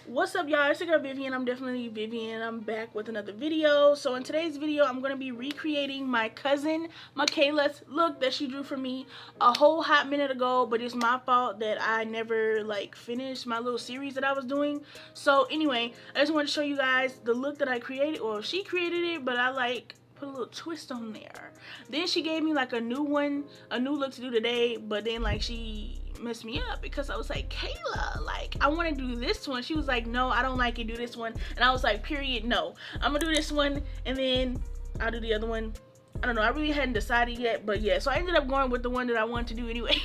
What's up, y'all? It's your girl Vivian. I'm definitely Vivian. I'm back with another video. So in today's video, I'm going to be recreating my cousin Michaela's look that she drew for me a whole hot minute ago, but it's my fault that I never finished my little series that I was doing. So anyway, I just want to show you guys the look that I created. Well, she created it, but I put a little twist on there. Then she gave me a new look to do today, but then she messed me up because I was like, Kayla, I want to do this one. She was like, no, I don't like it, do this one. And I was like, period, no, I'm gonna do this one and then I'll do the other one. I don't know, I really hadn't decided yet, but yeah, so I ended up going with the one that I wanted to do anyway.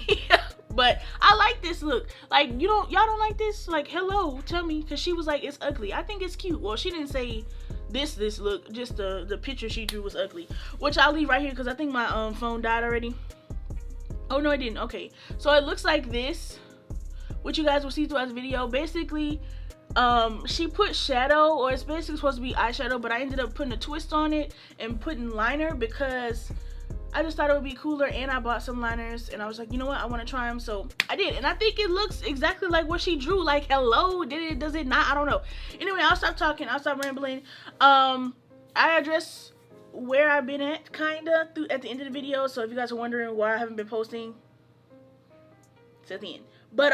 But I like this look. Y'all don't like this? Hello, tell me, because she was like, it's ugly. I think it's cute. Well, she didn't say this look, just the picture she drew was ugly, which I'll leave right here because I think my phone died already. Oh no, it didn't. Okay, so it looks like this, which you guys will see throughout the video. Basically, she put shadow, or it's basically supposed to be eyeshadow, but I ended up putting a twist on it and putting liner because I just thought it would be cooler, and I bought some liners and I was like, you know what, I want to try them, so I did, and I think it looks exactly like what she drew. Hello, does it not? I don't know. Anyway, I'll stop talking, I'll stop rambling. I address where I've been at kinda at the end of the video, so if you guys are wondering why I haven't been posting, it's at the end. But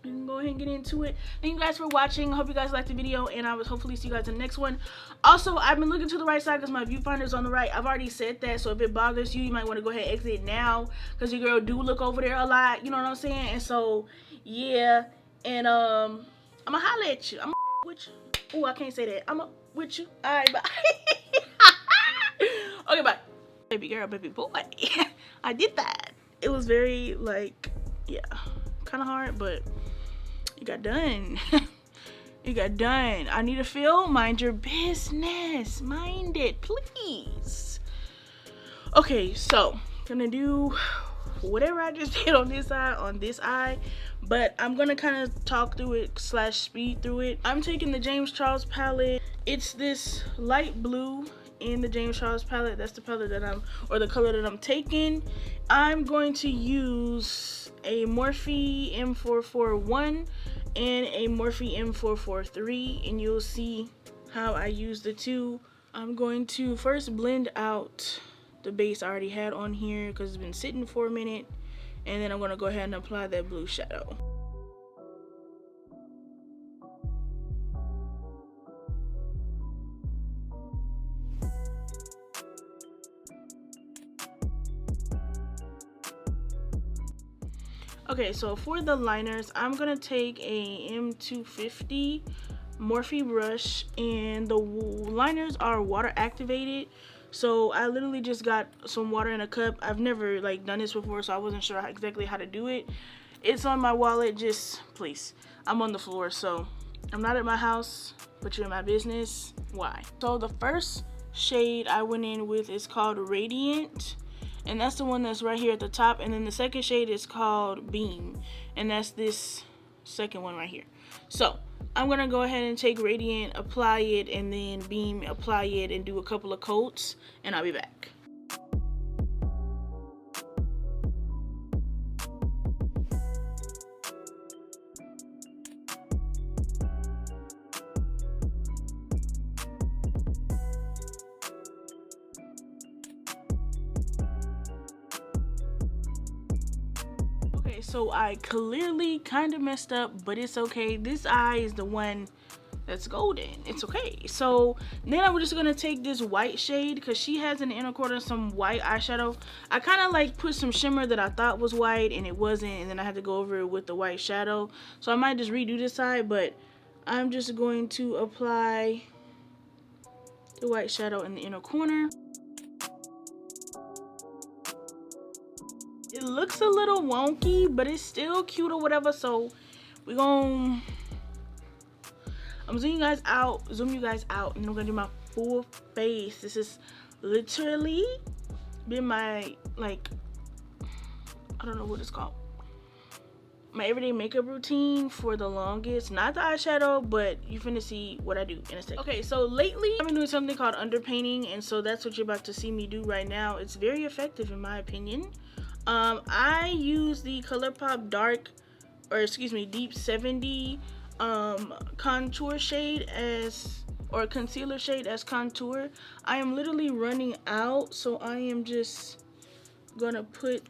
we can go ahead and get into it. Thank you guys for watching. I hope you guys liked the video, and I will hopefully see you guys in the next one. Also, I've been looking to the right side because my viewfinder is on the right. I've already said that, so if it bothers you, you might want to go ahead and exit now because your girl do look over there a lot, you know what I'm saying? And so yeah, and I'ma holla at you. I'ma with you. Oh, I can't say that. I'ma with you. Alright, bye. Okay, bye. Baby girl, baby boy. I did that. It was very yeah, kind of hard, but you got done. You got done. I need to feel, mind your business. Mind it, please. Okay, so gonna do whatever I just did on this side, on this eye, but I'm gonna kind of talk through it / speed through it. I'm taking the James Charles palette. It's this light blue in the James Charles palette. That's the palette that the color that I'm taking. I'm going to use a Morphe M441 and a Morphe M443, and you'll see how I use the two. I'm going to first blend out the base I already had on here because it's been sitting for a minute, and then I'm going to go ahead and apply that blue shadow. Okay, so for the liners, I'm gonna take a M250 Morphe brush, and the liners are water activated. So I literally just got some water in a cup. I've never done this before, so I wasn't sure exactly how to do it. It's on my wallet, just please. I'm on the floor, so I'm not at my house, but you're in my business. Why? So the first shade I went in with is called Radiant, and that's the one that's right here at the top, and then the second shade is called Beam, and that's this second one right here. So I'm gonna go ahead and take Radiant, apply it, and then Beam, apply it, and do a couple of coats, and I'll be back. So I clearly kind of messed up, but it's okay. This eye is the one that's golden. It's okay. So then I'm just gonna take this white shade because she has in the inner corner some white eyeshadow. I kind of put some shimmer that I thought was white and it wasn't, and then I had to go over it with the white shadow. So I might just redo this side, but I'm just going to apply the white shadow in the inner corner. It looks a little wonky, but it's still cute or whatever, so we're gonna zoom you guys out, and I'm gonna do my full face. This is literally been my I don't know what it's called, my everyday makeup routine for the longest. Not the eyeshadow, but you finna see what I do in a second. Okay, so lately I've been doing something called underpainting, and so that's what you're about to see me do right now. It's very effective in my opinion. I use the Colourpop Deep 70 contour shade as, or concealer shade as contour. I am literally running out, so I am just gonna put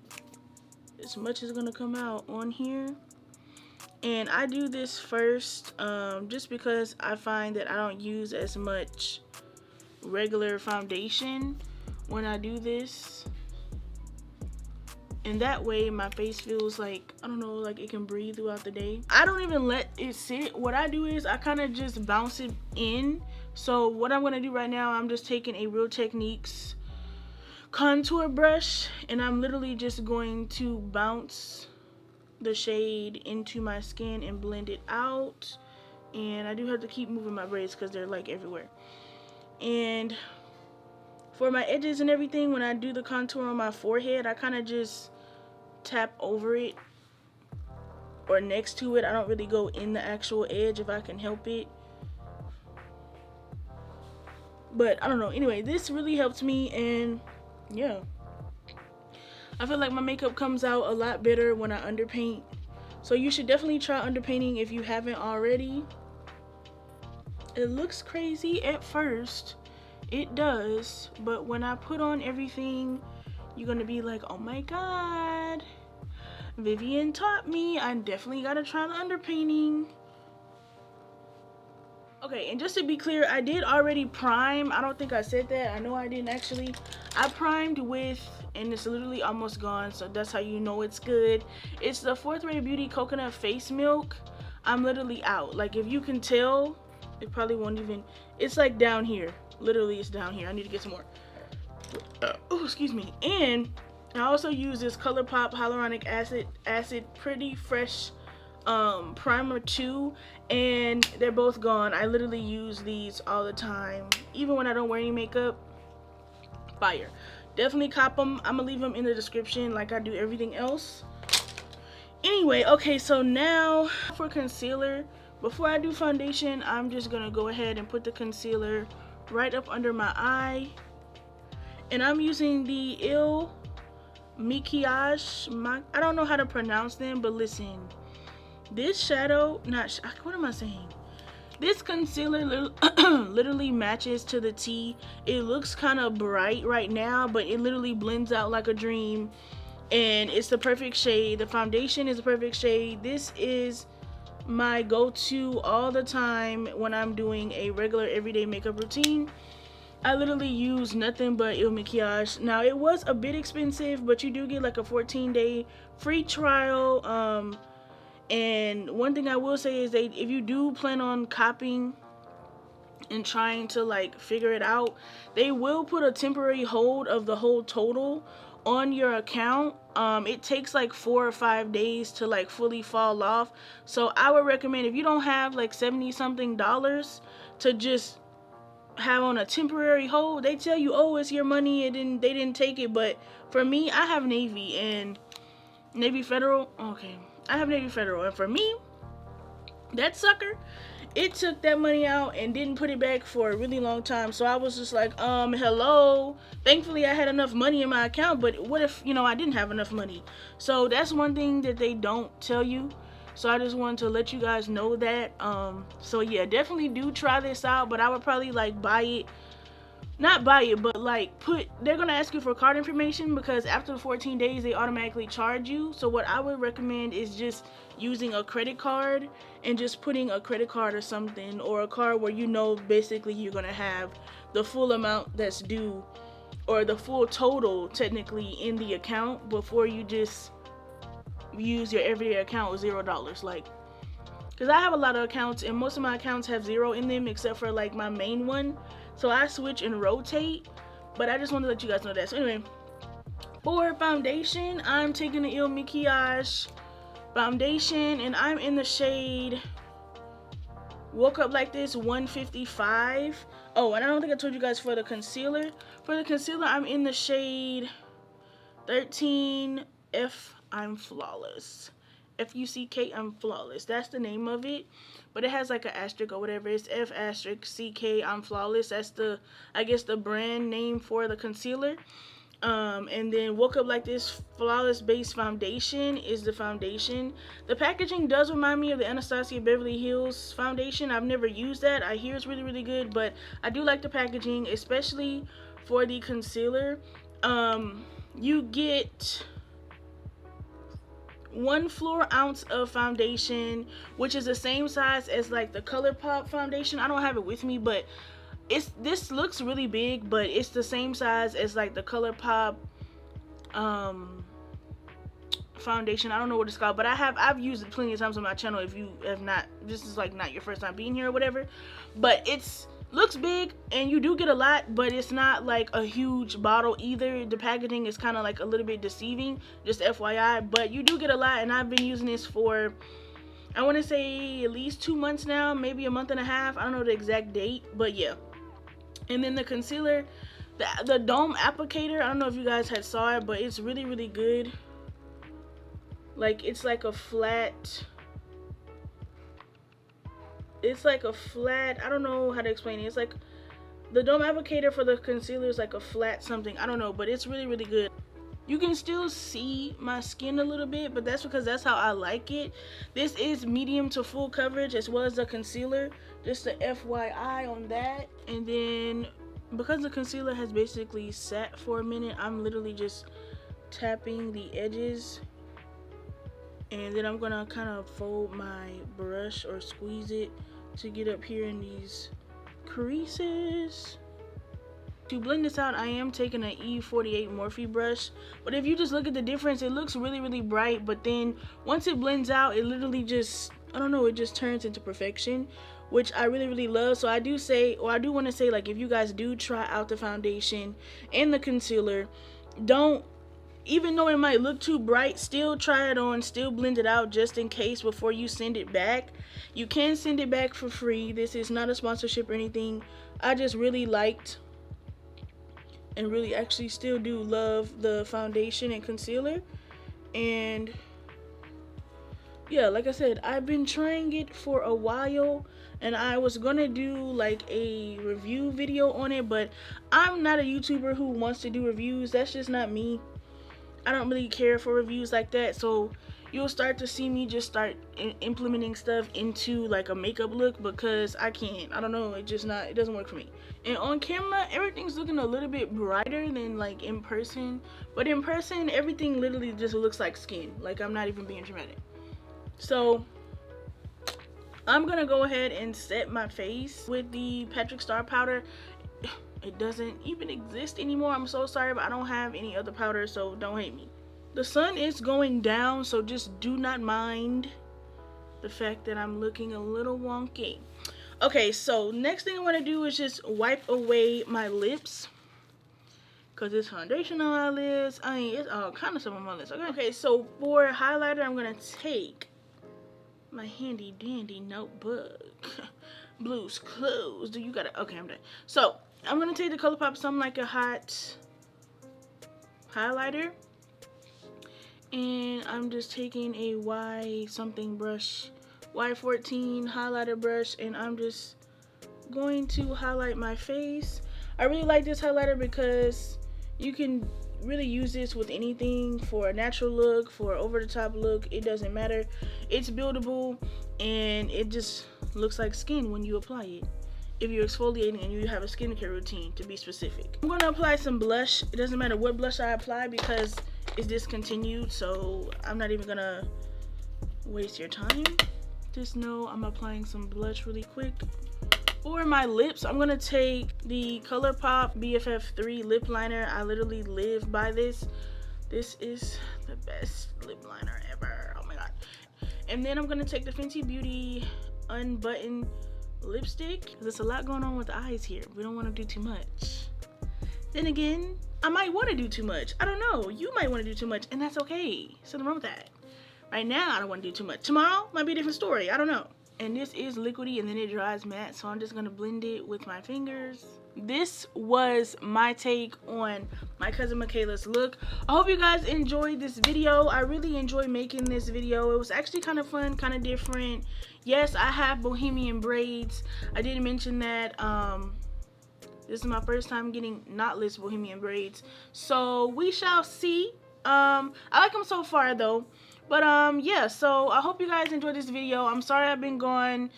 as much as gonna come out on here. And I do this first just because I find that I don't use as much regular foundation when I do this, and that way my face feels like, I don't know, like it can breathe throughout the day. I don't even let it sit. What I do is I kind of just bounce it in. So what I'm going to do right now, I'm just taking a Real Techniques contour brush, and I'm literally just going to bounce the shade into my skin and blend it out. And I do have to keep moving my braids because they're like everywhere. And for my edges and everything, when I do the contour on my forehead, I kind of just tap over it or next to it. I don't really go in the actual edge if I can help it. But I don't know. Anyway, this really helps me, and yeah. I feel like my makeup comes out a lot better when I underpaint. So you should definitely try underpainting if you haven't already. It looks crazy at first. It does. But when I put on everything, you're gonna be like, oh my god, Vivian taught me. I definitely gotta try the underpainting. Okay, and just to be clear, I did already prime. I don't think I said that. I know I didn't actually. I primed with, and it's literally almost gone, so that's how you know it's good. It's the 4th Ray Beauty Coconut Face Milk. I'm literally out. Like, if you can tell, it probably won't even, it's like down here. Literally, it's down here. I need to get some more. Oh, excuse me. And I also use this Colourpop Hyaluronic Acid Pretty Fresh primer too, and they're both gone. I literally use these all the time, even when I don't wear any makeup. Fire. Definitely cop them. I'm gonna leave them in the description like I do everything else. Anyway, okay, so now for concealer, before I do foundation, I'm just gonna go ahead and put the concealer right up under my eye, and I'm using the Mikiage, I don't know how to pronounce them, but listen, this shadow, what am I saying? This concealer literally matches to the T. It looks kind of bright right now, but it literally blends out like a dream, and it's the perfect shade. The foundation is the perfect shade. This is my go-to all the time when I'm doing a regular everyday makeup routine. I literally use nothing but Mikiage. Now, it was a bit expensive, but you do get like a 14-day free trial. And one thing I will say is that if you do plan on copying and trying to like figure it out, they will put a temporary hold of the whole total on your account. It takes like 4 or 5 days to like fully fall off. So I would recommend, if you don't have like $70-something to just have on a temporary hold. They tell you, oh, it's your money, and they didn't take it. But for me, I have Navy and Navy Federal. Okay, I have Navy Federal, and for me, that sucker, it took that money out and didn't put it back for a really long time. So I was just like, hello. Thankfully, I had enough money in my account, but what if, I didn't have enough money? So that's one thing that they don't tell you. So I just wanted to let you guys know that. So yeah, definitely do try this out, but I would probably like buy it. Not buy it, but like they're gonna ask you for card information, because after the 14 days they automatically charge you. So what I would recommend is just using a credit card and just putting a credit card or something, or a card where basically you're gonna have the full amount that's due, or the full total technically in the account, before you just use your everyday account with $0. Like, because I have a lot of accounts, and most of my accounts have 0 in them except for like my main one. So I switch and rotate, but I just want to let you guys know that. So anyway, for foundation, I'm taking the Mikiage foundation, and I'm in the shade Woke Up Like This 155. Oh, and I don't think I told you guys for the concealer. For the concealer, I'm in the shade 13 F. I'm Flawless. F-U-C-K, I'm Flawless. That's the name of it. But it has like an asterisk or whatever. It's F***C-K, I'm Flawless. That's the, I guess, the brand name for the concealer. And then Woke Up Like This Flawless Base Foundation is the foundation. The packaging does remind me of the Anastasia Beverly Hills foundation. I've never used that. I hear it's really good, but I do like the packaging, especially for the concealer. You get 1 floor ounce of foundation, which is the same size as like the Colourpop foundation. I don't have it with me, but this looks really big, but it's the same size as like the Colourpop foundation. I don't know what it's called, but I've used it plenty of times on my channel. If you have not, this is like not your first time being here or whatever, but it's looks big and you do get a lot, but it's not like a huge bottle either. The packaging is kind of like a little bit deceiving, just FYI, but you do get a lot. And I've been using this for, I want to say, at least 2 months now, maybe a month and a half. I don't know the exact date, but yeah. And then the concealer, the dome applicator, I don't know if you guys had saw it, but it's really good. Like, it's like a flat, I don't know how to explain it. It's like the dome applicator for the concealer is like a flat something, I don't know, but it's really good. You can still see my skin a little bit, but that's because that's how I like it. This is medium to full coverage as well as the concealer, just a FYI on that. And then because the concealer has basically sat for a minute, I'm literally just tapping the edges, and then I'm gonna kind of fold my brush or squeeze it to get up here in these creases. To blend this out, I am taking an E48 Morphe brush, but if you just look at the difference, it looks really bright, but then once it blends out, it literally just, I don't know, it just turns into perfection, which I really love. So I do want to say, like, if you guys do try out the foundation and the concealer, don't, even though it might look too bright, still try it on, still blend it out just in case before you send it back. You can send it back for free. This is not a sponsorship or anything. I just really liked and really actually still do love the foundation and concealer. And yeah, like I said, I've been trying it for a while, and I was gonna do like a review video on it, but I'm not a YouTuber who wants to do reviews. That's just not me. I don't really care for reviews like that, so you'll start to see me just start implementing stuff into like a makeup look, because I can't, I don't know, it doesn't work for me. And on camera, everything's looking a little bit brighter than like in person, but in person, everything literally just looks like skin. Like, I'm not even being dramatic. So I'm gonna go ahead and set my face with the Patrick Star powder. It doesn't even exist anymore. I'm so sorry, but I don't have any other powder, so don't hate me. The sun is going down, so just do not mind the fact that I'm looking a little wonky. Okay, so next thing I want to do is just wipe away my lips, because there's foundation on my lips. I mean, it's all kind of stuff on my lips. Okay, so for highlighter, I'm going to take my handy dandy notebook. Blues Clues. Do you got it? Okay, I'm done. So I'm going to take the Colourpop Something Like a Hot highlighter, and I'm just taking a Y something brush, Y14 highlighter brush, and I'm just going to highlight my face. I really like this highlighter because you can really use this with anything, for a natural look, for an over-the-top look. It doesn't matter. It's buildable, and it just looks like skin when you apply it, if you're exfoliating and you have a skincare routine, to be specific. I'm going to apply some blush. It doesn't matter what blush I apply because it's discontinued, so I'm not even gonna waste your time. Just know I'm applying some blush really quick. For my lips, I'm gonna take the Colourpop BFF 3 lip liner. I literally live by this. This is the best lip liner ever. Oh my god. And then I'm gonna take the Fenty Beauty Unbuttoned lipstick. There's a lot going on with the eyes here. We don't want to do too much. Then again, I might want to do too much. I don't know. You might want to do too much, and that's okay. Something wrong with that. Right now, I don't want to do too much. Tomorrow might be a different story. I don't know. And this is liquidy, and then it dries matte, so I'm just going to blend it with my fingers. This was my take on my cousin Michaela's look. I hope you guys enjoyed this video. I really enjoyed making this video. It was actually kind of fun, kind of different. Yes, I have bohemian braids. I didn't mention that. This is my first time getting knotless bohemian braids, so we shall see. I like them so far though. But yeah, so I hope you guys enjoyed this video. I'm sorry I've been gone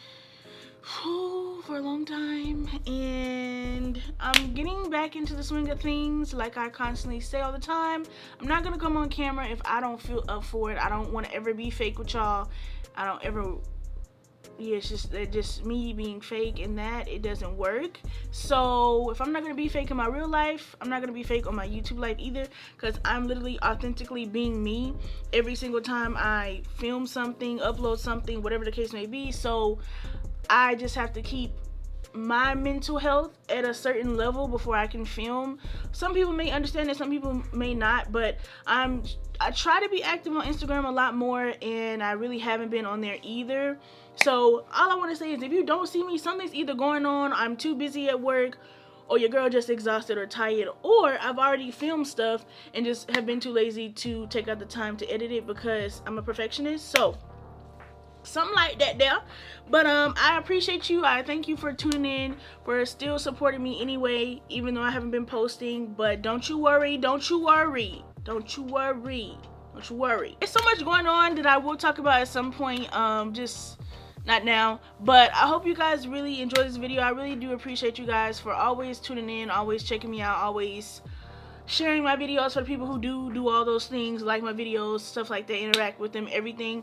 for a long time, and I'm getting back into the swing of things like I constantly say all the time. I'm not gonna come on camera if I don't feel up for it. I don't want to ever be fake with y'all. I don't ever, yeah, it's just me being fake, and that it doesn't work. So if I'm not gonna be fake in my real life, I'm not gonna be fake on my YouTube life either, because I'm literally authentically being me every single time I film something, upload something, whatever the case may be. So I just have to keep my mental health at a certain level before I can film. Some people may understand that, some people may not, but I try to be active on Instagram a lot more, and I really haven't been on there either. So all I want to say is, if you don't see me, something's either going on, I'm too busy at work, or your girl just exhausted or tired, or I've already filmed stuff and just have been too lazy to take out the time to edit it because I'm a perfectionist. So something like that there. But I appreciate you. I thank you for tuning in, for still supporting me anyway, even though I haven't been posting. But don't you worry, don't you worry, don't you worry, don't you worry. There's so much going on that I will talk about at some point, just not now. But I hope you guys really enjoy this video. I really do appreciate you guys for always tuning in, always checking me out, always sharing my videos for the people who do all those things, like my videos, stuff like that, interact with them, everything.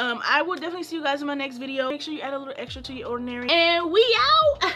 I will definitely see you guys in my next video. Make sure you add a little extra to your ordinary, and we out.